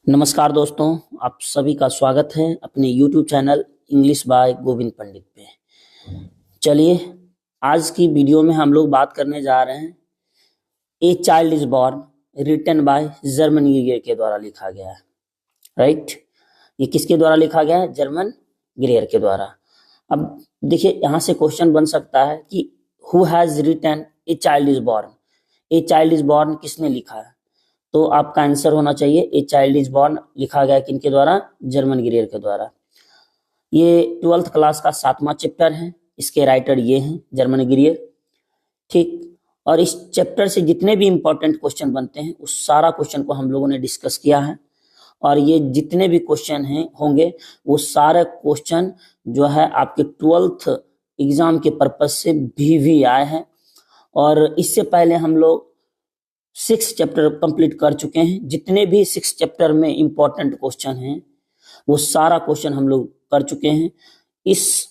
नमस्कार दोस्तों, आप सभी का स्वागत है अपने YouTube channel English by Govind Pandit पे। चलिए, आज की वीडियो में हम लोग बात करने जा रहे हैं a child is born, written by Germaine Greer के द्वारा लिखा गया है। राइट, ये किसके द्वारा लिखा गया है? जर्मन ग्रीयर के द्वारा। अब देखिए, यहाँ से क्वेश्चन बन सकता है कि who has written a child is born. A child is born किसने लिखा है? तो आपका आंसर होना चाहिए ए चाइल्ड इज बॉर्न लिखा गया किनके द्वारा? जर्मन ग्रीयर के द्वारा। ये 12th क्लास का 7वां चैप्टर है। इसके राइटर ये हैं, जर्मन ग्रीयर। ठीक, और इस चैप्टर से जितने भी इंपॉर्टेंट क्वेश्चन बनते हैं उस सारा क्वेश्चन को हम लोगों ने डिस्कस किया है। और ये जितने भी क्वेश्चन हैं होंगे वो सारे क्वेश्चन जो है आपके 12th एग्जाम के पर्पज से भी आए हैं। और इससे पहले हम लोग 6 चैप्टर कंप्लीट कर चुके हैं। जितने भी 6 चैप्टर में इंपॉर्टेंट क्वेश्चन हैं वो सारा क्वेश्चन हम लोग कर चुके हैं। इस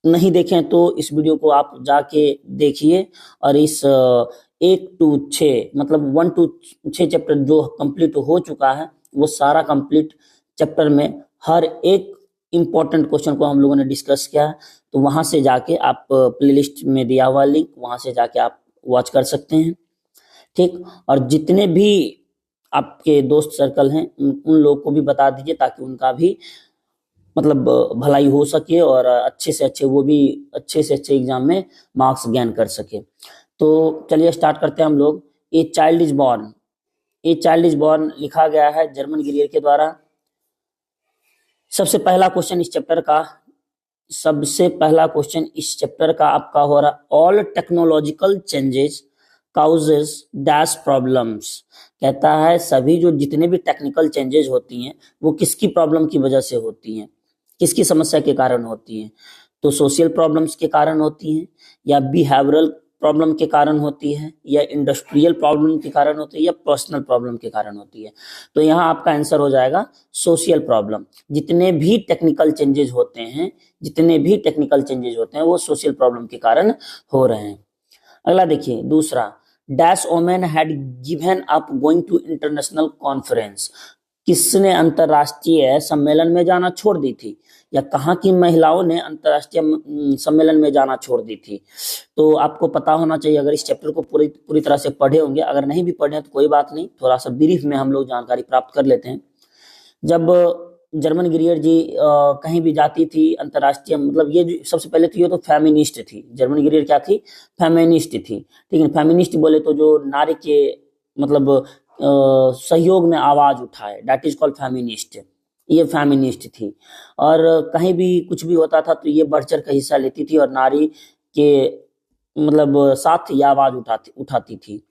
नहीं देखें तो इस वीडियो को आप जाके देखिए और इस 1 to 6 मतलब 1 to 6 चैप्टर जो कंप्लीट हो चुका है वो सारा कंप्लीट चैप्टर में हर एक इंपॉर्टेंट क्वेश्चन को हम लोगों ने डिस्कस किया है। तो वहां से जाके आप प्लेलिस्ट में दिया हुआ लिंक, वहां से जाके आप वॉच कर सकते हैं। ठीक, और जितने भी आपके दोस्त सर्कल हैं उन लोगों को भी बता दीजिए ताकि उनका भी मतलब भलाई हो सके और अच्छे से अच्छे एग्जाम में मार्क्स गेन कर सके। तो चलिए स्टार्ट करते हैं हम लोग। ए child is born, a child is born लिखा गया है जर्मन ग्रीयर के द्वारा। सबसे पहला क्वेश्चन इस चैप्टर का आपका हो रहा, all technological changes causes dash problems. कहता है सभी जो जितने भी टेक्निकल चेंजेस होती हैं वो किसकी प्रॉब्लम की वजह से होती हैं, किसकी समस्या के कारण होती हैं? तो सोशल प्रॉब्लम्स के कारण होती हैं, या बिहेवियरल प्रॉब्लम के कारण होती है, या इंडस्ट्रियल प्रॉब्लम के कारण होती है, या पर्सनल प्रॉब्लम के कारण होती है। तो यहाँ आपका आंसर हो जाएगा सोशल प्रॉब्लम। जितने भी टेक्निकल चेंजेस होते हैं वो सोशल प्रॉब्लम के कारण हो रहे हैं। अगला देखिए, दूसरा, dash women had given up going to international conference. किसने अंतरराष्ट्रीय सम्मेलन में जाना छोड़ दी थी, या कहाँ की महिलाओं ने अंतरराष्ट्रीय सम्मेलन में जाना छोड़ दी थी? तो आपको पता होना चाहिए अगर इस चैप्टर को पूरी तरह से पढ़े होंगे। अगर नहीं भी पढ़े तो कोई बात नहीं, थोड़ा सा ब्रीफ में हम लोग जानकारी प्राप्त कर लेते हैं। जब जर्मन ग्रीयर जी कहीं भी जाती थी अंतरराष्ट्रीय, मतलब ये सबसे पहले तो ये तो फेमिनिस्ट थी। जर्मन ग्रीयर क्या थी? फेमिनिस्ट थी। ठीक है, फेमिनिस्ट बोले तो जो नारी के मतलब सहयोग में आवाज उठाए, दैट इज कॉल्ड फेमिनिस्ट। ये फेमिनिस्ट थी और कहीं भी कुछ भी होता था तो ये बढ़ चढ़ कर हिस्सा लेती थी और नारी के मतलब साथ ये आवाज उठाती थी।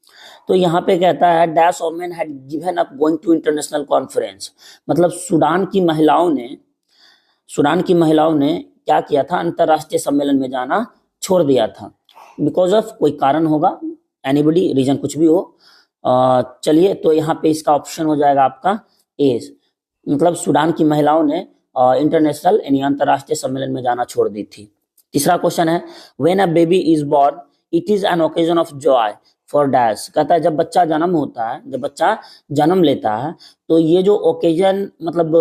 तो यहाँ पे कहता है dash women had given up going to international conference, मतलब सूडान की महिलाओं ने क्या किया था? अंतरराष्ट्रीय सम्मेलन में जाना छोड़ दिया था। बिकॉज ऑफ कोई कारण होगा, एनीबडी, रीजन कुछ भी हो। चलिए, तो यहाँ पे इसका ऑप्शन हो जाएगा आपका ए, मतलब सूडान की महिलाओं ने इंटरनेशनल यानी अंतरराष्ट्रीय सम्मेलन में जाना छोड़ दी थी। तीसरा क्वेश्चन है, when a baby is born it is an occasion of Joy for dash. कहता है जब बच्चा जन्म लेता है तो ये जो ओकेजन मतलब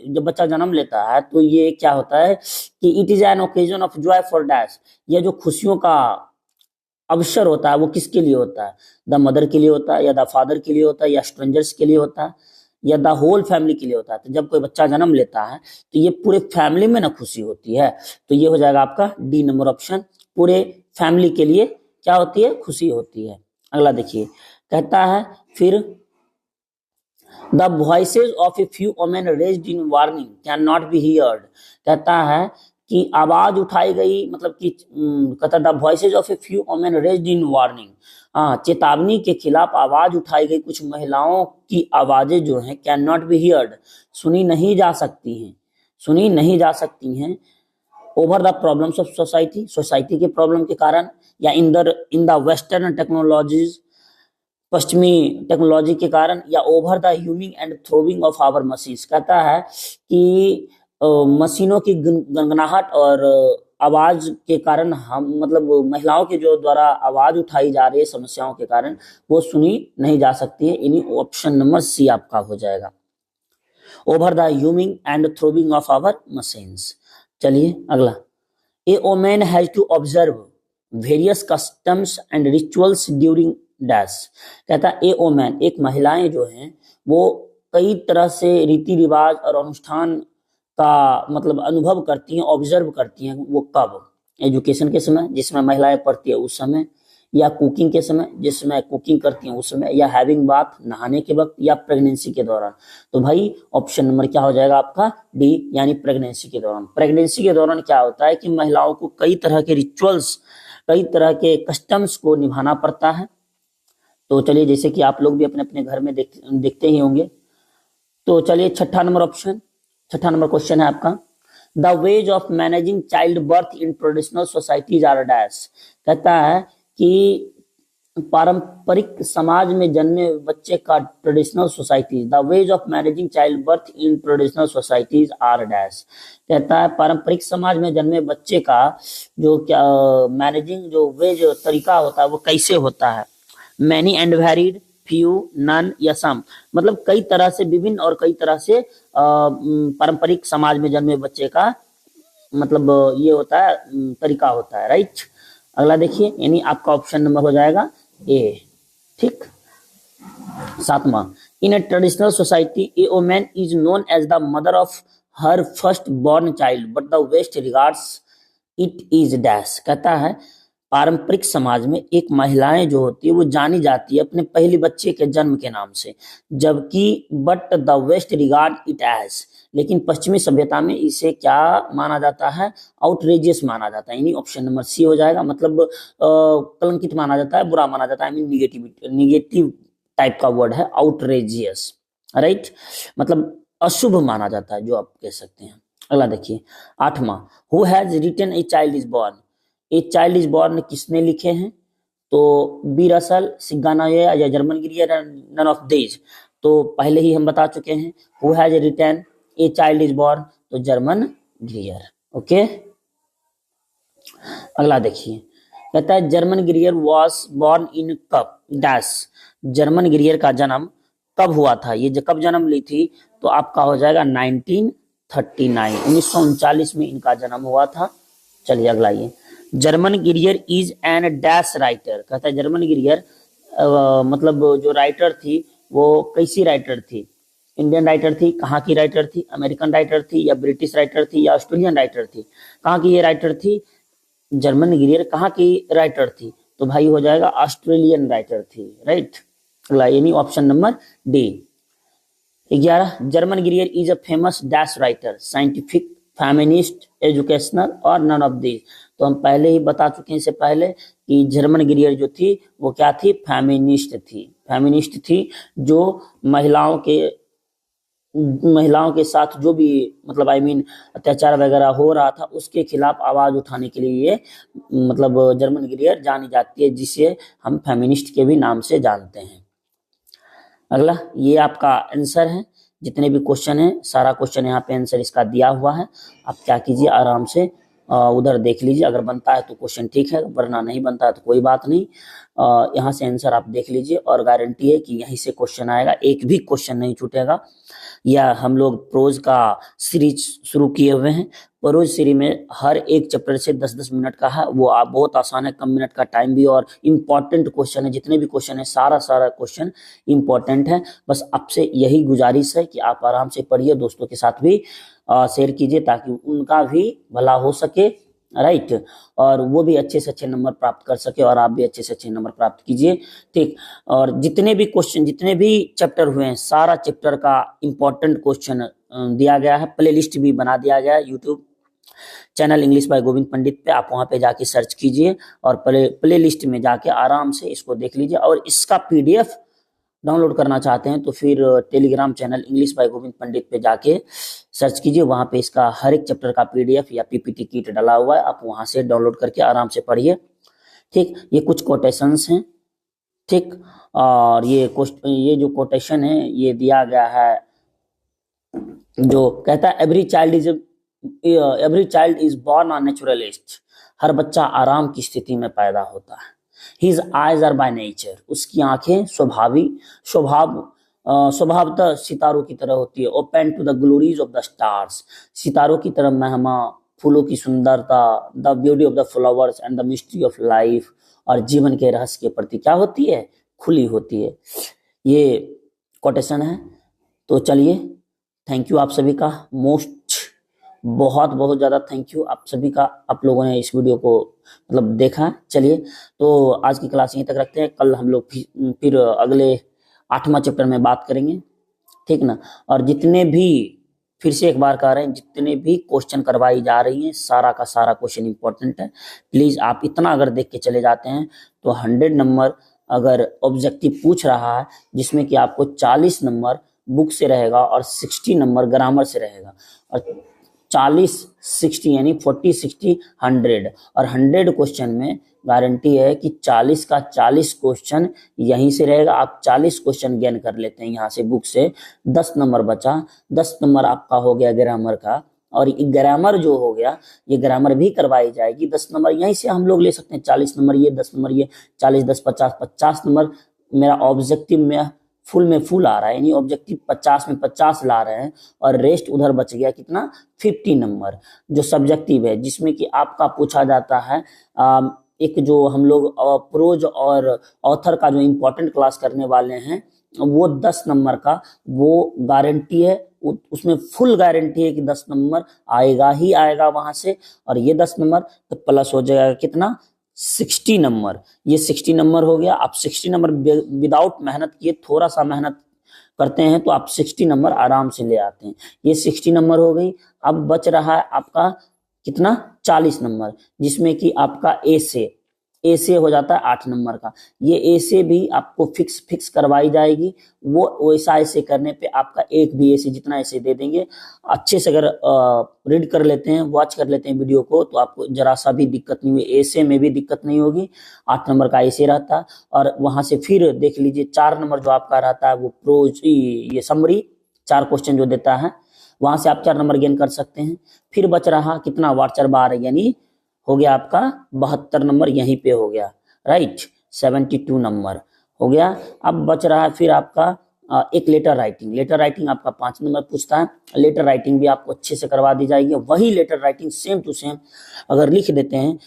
जब बच्चा जन्म लेता है तो ये क्या होता है कि it is an occasion of Joy for dash. ये जो खुशियों का अवसर होता है वो किसके लिए होता है? द मदर के लिए होता है, या द फादर के लिए होता है, या स्ट्रेंजर्स के लिए होता है, या द होल फैमिली के लिए होता है? तो जब कोई बच्चा जन्म लेता है तो ये पूरे फैमिली में ना खुशी होती है। तो ये हो जाएगा आपका डी नंबर ऑप्शन, पूरे फैमिली के लिए क्या होती है? खुशी होती है। अगला देखिए, कहता है फिर the voices of a few women raised in warning can not be heard. कहता है कि आवाज उठाई गई, मतलब कि कहता the voices of a few women raised in warning, चेतावनी के खिलाफ आवाज उठाई गई कुछ महिलाओं की आवाजें जो हैं कैन नॉट बी हियर्ड, सुनी नहीं जा सकती हैं over the problems of society के प्रॉब्लम के कारण, या इन द वेस्टर्न टेक्नोलॉजीज, पश्चिमी टेक्नोलॉजी के कारण, या over the humming and throwing of our machines. कहता है कि मशीनों की गनगनाहट और आवाज के कारण हम मतलब महिलाओं के जो द्वारा आवाज उठाई जा रही है समस्याओं के कारण वो सुनी नहीं जा सकती है। यानी ऑप्शन नंबर सी आपका हो जाएगा। Over the humming and throwing of our machines. चलिए अगला, a woman has to observe various customs and rituals during dash. कहता है ए ओमेन, एक महिलाएं जो हैं वो कई तरह से रीति रिवाज और अनुष्ठान का मतलब अनुभव करती हैं, ऑब्जर्व करती हैं। वो कब? एजुकेशन के समय जिसमें महिलाएं पढ़ती है उस समय, या कुकिंग के समय जिसमें कुकिंग करती हैं उस समय, या हैविंग बाथ नहाने के वक्त, या प्रेगनेंसी के दौरान। तो भाई ऑप्शन नंबर क्या हो जाएगा आपका? डी, यानी प्रेगनेंसी के दौरान। प्रेगनेंसी के दौरान क्या होता है कि महिलाओं को कई तरह के रिचुअल्स, कई तरह के कस्टम्स को निभाना पड़ता है। तो चलिए, जैसे कि आप लोग भी अपने अपने घर में देखते ही होंगे। तो चलिए छठा नंबर क्वेश्चन है आपका, the ways of managing childbirth in traditional societies are dash. कहता है कि पारंपरिक समाज में जन्मे बच्चे का traditional societies, the ways of managing childbirth in traditional societies are dash. कहता है पारंपरिक समाज में जन्मे बच्चे का जो क्या मैनेजिंग जो वे जो तरीका होता है वो कैसे होता है? Many and varied, few, none या सम। मतलब कई तरह से, विभिन्न और कई तरह से पारंपरिक समाज में जन्मे बच्चे का मतलब ये होता है, तरीका होता है, राइट। अगला देखिए, यानी आपका ऑप्शन नंबर हो जाएगा ए। ठीक। सातवां, in a traditional society a woman is known as the mother of her first born child but the west regards it is dash. कहता है पारंपरिक समाज में एक महिलाएं जो होती है वो जानी जाती है अपने पहले बच्चे के जन्म के नाम से, जबकि but the west regard it as, लेकिन पश्चिमी सभ्यता में इसे क्या माना जाता है? आउटरेजियस माना जाता है। यानी ऑप्शन नंबर सी हो जाएगा। मतलब कलंकित माना जाता है, बुरा माना जाता है। निगेटिव टाइप का वर्ड है आउटरेजियस, राइट। मतलब अशुभ माना जाता है, जो आप कह सकते हैं। अगला देखिए, आठवां, who has written a child is born. A child is born किसने लिखे हैं? तो बी रसल, सिग्गानाया या Germaine Greer, none of these. तो पहले ही हम बता चुके हैं, who has written a child is born, तो जर्मन गिरियर। ओके। अगला देखिए, कहता है Germaine Greer was born in कब डैश। जर्मन गिरियर का जन्म कब हुआ था? ये कब जन्म ली थी? तो आपका हो जाएगा 1939, 1939 में इनका जन्म हुआ था। चलिए अगला, ये Germaine Greer is an dash writer. कहता है जर्मन गिरियर मतलब जो राइटर थी वो कैसी राइटर थी? इंडियन राइटर थी, कहाँ की राइटर थी? अमेरिकन राइटर थी, या ब्रिटिश राइटर थी, या ऑस्ट्रेलियन राइटर थी? कहाँ की ये राइटर थी? जर्मन गिरियर कहाँ की राइटर थी? तो भाई हो जाएगा ऑस्ट्रेलियन राइटर थी, राइट। अगला, यानी option number D. 11, Germaine Greer is a famous dash writer, scientific, feminist, educational और नन ऑफ दीज। तो हम पहले ही बता चुके हैं इससे पहले कि जर्मन गिरियर जो थी वो क्या थी? फेमिनिस्ट थी। फेमिनिस्ट थी, जो महिलाओं के साथ जो भी मतलब अत्याचार वगैरह हो रहा था उसके खिलाफ आवाज उठाने के लिए ये मतलब जर्मन गिरियर जानी जाती है, जिसे हम फेमिनिस्ट के भी नाम से जानते हैं। अगला, ये आपका आंसर है। जितने भी क्वेश्चन है, सारा क्वेश्चन यहाँ पे आंसर इसका दिया हुआ है। आप क्या कीजिए, आराम से उधर देख लीजिए। अगर बनता है तो क्वेश्चन ठीक है, वरना नहीं बनता है तो कोई बात नहीं। यहाँ से आंसर आप देख लीजिए, और गारंटी है कि यहीं से क्वेश्चन आएगा, एक भी क्वेश्चन नहीं छूटेगा। या हम लोग प्रोज का सीरीज शुरू किए हुए हैं। प्रोज सीरीज में हर एक चैप्टर से 10-10 मिनट का है, वो आप बहुत आसान है, कम मिनट का टाइम भी, और इम्पॉर्टेंट क्वेश्चन है। जितने भी क्वेश्चन है सारा क्वेश्चन इम्पॉर्टेंट है। बस आपसे यही गुजारिश है कि आप आराम से पढ़िए, दोस्तों के साथ भी शेयर कीजिए ताकि उनका भी भला हो सके, राइट। और वो भी अच्छे से अच्छे नंबर प्राप्त कर सके, और आप भी अच्छे से अच्छे नंबर प्राप्त कीजिए, ठीक। और जितने भी क्वेश्चन, जितने भी चैप्टर हुए हैं, सारा चैप्टर का इम्पोर्टेंट क्वेश्चन दिया गया है। प्ले लिस्ट भी बना दिया गया है YouTube channel English by Govind Pandit पे। आप वहां पे जाके सर्च कीजिए और प्ले लिस्ट में जाके आराम से इसको देख लीजिए। और इसका PDF डाउनलोड करना चाहते हैं तो फिर Telegram channel English by Govind Pandit पे जाके सर्च कीजिए, वहां पे इसका हर एक चैप्टर का PDF या PPT किट डाला हुआ है, आप वहां से डाउनलोड करके आराम से पढ़िए, ठीक। ये कुछ कोटेशंस हैं, ठीक। और ये जो कोटेशन है ये दिया गया है, जो कहता है every child is born on naturalist. हर बच्चा आराम की स्थिति में पैदा होता है। His eyes are by nature, उसकी आंखें स्वभाव स्वभावतः सितारों की तरह होती है। Open to the glories of the stars, सितारों की तरह महिमा, फूलों की सुंदरता, the beauty of the flowers and the mystery of life, और जीवन के रहस्य के प्रति क्या होती है, खुली होती है। ये कोटेशन है। तो चलिए, थैंक यू आप सभी का, बहुत बहुत ज्यादा थैंक यू आप सभी का, आप लोगों ने इस वीडियो को मतलब देखा। चलिए, तो आज की क्लास यहीं तक रखते हैं। कल हम लोग फिर अगले 8वां चैप्टर में बात करेंगे, ठीक ना। और जितने भी, फिर से एक बार कह रहे हैं, जितने भी क्वेश्चन करवाई जा रही हैं, सारा का सारा क्वेश्चन इंपॉर्टेंट है। प्लीज आप इतना अगर देख के चले जाते हैं तो 100 नंबर अगर ऑब्जेक्टिव पूछ रहा है, जिसमें कि आपको 40 नंबर बुक से रहेगा और 60 नंबर ग्रामर से रहेगा, और 40-60 यानी 40-60-100, और 100 क्वेश्चन में गारंटी है कि 40 का 40 क्वेश्चन यहीं से रहेगा। आप 40 क्वेश्चन गेन कर लेते हैं यहाँ से बुक से, 10 नंबर बचा, 10 नंबर आपका हो गया ग्रामर का, और ग्रामर जो हो गया, ये ग्रामर भी करवाई जाएगी। 10 नंबर यहीं से हम लोग ले सकते हैं, 40 नंबर ये, 10 नंबर ये, 40 10 50 नंबर मेरा ऑब्जेक्टिव में फुल आ रहा है, यानी ऑब्जेक्टिव 50 में 50 ला रहे हैं, और रेस्ट उधर बच गया कितना, 50 नंबर जो सब्जेक्टिव है, जिसमें कि आपका पूछा जाता है एक जो हम लोग प्रोज और ऑथर का जो इम्पोर्टेंट क्लास करने वाले हैं, वो 10 नंबर का वो गारंटी है, उसमें फुल गारंटी है कि 10 नंबर आएगा ही आएगा वहां से, और ये 10 नंबर तो प्लस हो जाएगा कितना, 60 नंबर। ये 60 नंबर हो गया। आप 60 नंबर विदाउट मेहनत किए, थोड़ा सा मेहनत करते हैं तो आप 60 नंबर आराम से ले आते हैं। ये 60 नंबर हो गई। अब बच रहा है आपका कितना, 40 नंबर, जिसमें कि आपका ए से हो जाता है 8 नंबर का। ये ए से भी आपको फिक्स करवाई जाएगी। वो वैसा ऐसे करने पे आपका एक भी ऐसे जितना ऐसे दे देंगे। अच्छे से अगर रीड कर लेते हैं, वॉच कर लेते हैं वीडियो को, तो आपको जरा सा भी दिक्कत नहीं हुई, ऐसे में भी दिक्कत नहीं होगी। 8 नंबर का ऐसे रहता है, और वहां से फिर देख लीजिए 4 नंबर जो आपका रहता है वो प्रोज, ये समरी 4 क्वेश्चन जो देता है, वहां से आप 4 नंबर गेन कर सकते हैं। फिर बच रहा कितना, वार्चर बार, यानी हो गया आपका 72 नंबर, यहीं पे हो गया, राइट, 72 नंबर हो गया। अब बच रहा है फिर आपका एक लेटर राइटिंग आपका 5 नंबर पूछता है। लेटर राइटिंग भी आपको अच्छे से करवा दी जाएगी। वही letter writing same to same अगर लिख देते हैं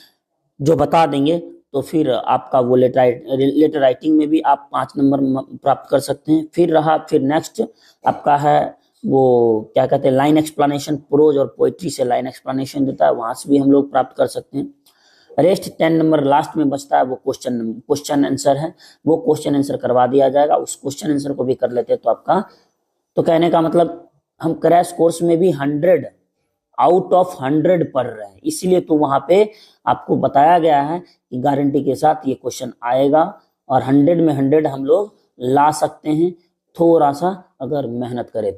जो बता देंगे, तो फिर आपका वो लेटर राइटिंग में भी आप 5 नंबर प्राप्त कर सकते हैं। फिर नेक्स्ट आपका है वो क्या कहते हैं, लाइन एक्सप्लेनेशन, प्रोज और पोइट्री से लाइन एक्सप्लेनेशन देता है, वहां से भी हम लोग प्राप्त कर सकते हैं। रेस्ट 10 नंबर लास्ट में बचता है, वो क्वेश्चन आंसर है, वो क्वेश्चन आंसर करवा दिया जाएगा। उस क्वेश्चन आंसर को भी कर लेते हैं तो आपका, तो कहने का मतलब हम क्रैश कोर्स में भी 100 आउट ऑफ 100 पढ़ रहे हैं, इसलिए तो वहां पे आपको बताया गया है कि गारंटी के साथ ये क्वेश्चन आएगा, और 100 में 100 हम लोग ला सकते हैं, थोड़ा सा अगर मेहनत करें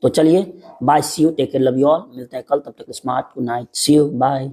तो चलिए, bye, see you, take care, love you all, मिलते हैं कल, तब तक smart, good night, see you, bye.